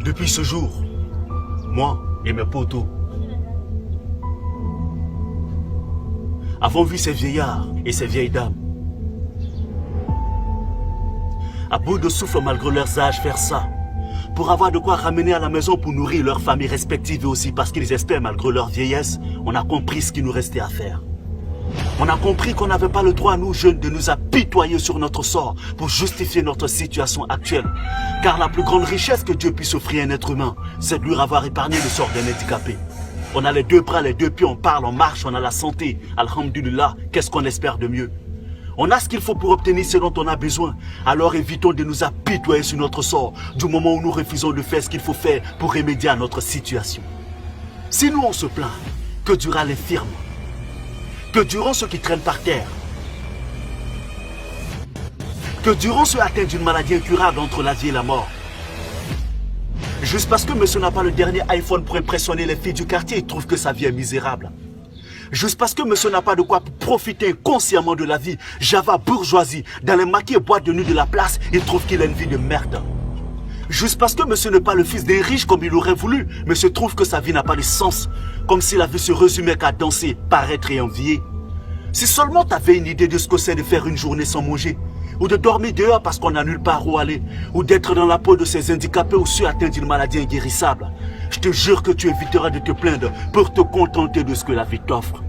Depuis ce jour, moi et mes potos avons vu ces vieillards et ces vieilles dames à bout de souffle malgré leurs âges faire ça pour avoir de quoi ramener à la maison pour nourrir leurs familles respectives et aussi parce qu'ils espèrent malgré leur vieillesse. On a compris ce qu'il nous restait à faire. On a compris qu'on n'avait pas le droit, nous jeunes, de nous apitoyer sur notre sort pour justifier notre situation actuelle. Car la plus grande richesse que Dieu puisse offrir à un être humain, c'est de lui avoir épargné le sort d'un handicapé. On a les deux bras, les deux pieds, on parle, on marche, on a la santé. Alhamdulillah, qu'est-ce qu'on espère de mieux? On a ce qu'il faut pour obtenir ce dont on a besoin. Alors évitons de nous apitoyer sur notre sort du moment où nous refusons de faire ce qu'il faut faire pour remédier à notre situation. Si nous on se plaint, que dira l'infirme? Que diront ceux qui traînent par terre? Que diront ceux atteints d'une maladie incurable entre la vie et la mort? Juste parce que monsieur n'a pas le dernier iPhone pour impressionner les filles du quartier, il trouve que sa vie est misérable. Juste parce que monsieur n'a pas de quoi profiter inconsciemment de la vie, Java bourgeoisie, dans les maquis et boîtes de nuit de la place, il trouve qu'il a une vie de merde. Juste parce que monsieur n'est pas le fils des riches comme il aurait voulu, monsieur trouve que sa vie n'a pas de sens, comme si la vie se résumait qu'à danser, paraître et envier. Si seulement tu avais une idée de ce que c'est de faire une journée sans manger, ou de dormir dehors parce qu'on n'a nulle part où aller, ou d'être dans la peau de ces handicapés ou ceux atteints d'une maladie inguérissable, je te jure que tu éviteras de te plaindre pour te contenter de ce que la vie t'offre.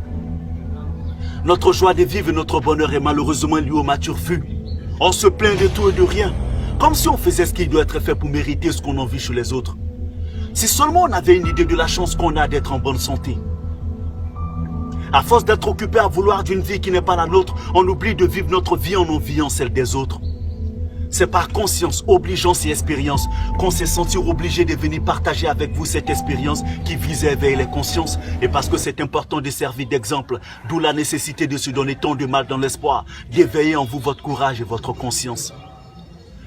Notre joie de vivre et notre bonheur est malheureusement lié au mature vu. On se plaint de tout et de rien, comme si on faisait ce qui doit être fait pour mériter ce qu'on envie chez les autres. Si seulement on avait une idée de la chance qu'on a d'être en bonne santé. À force d'être occupé à vouloir d'une vie qui n'est pas la nôtre, on oublie de vivre notre vie en enviant celle des autres. C'est par conscience, obligeance et expérience qu'on s'est senti obligé de venir partager avec vous cette expérience qui vise à éveiller les consciences et parce que c'est important de servir d'exemple, d'où la nécessité de se donner tant de mal dans l'espoir d'éveiller en vous votre courage et votre conscience.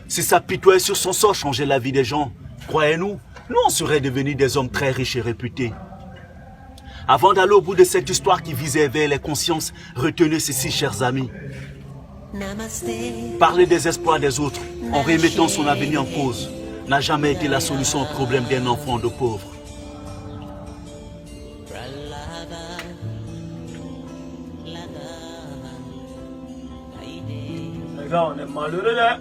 Si s'apitoyer sur son sort changeait la vie des gens, croyez-nous, nous on serait devenus des hommes très riches et réputés. Avant d'aller au bout de cette histoire qui vise à éveiller les consciences, retenez ceci, chers amis. Parler des espoirs des autres en remettant son avenir en cause n'a jamais été la solution au problème d'un enfant de pauvre. Les gars, on est malheureux là.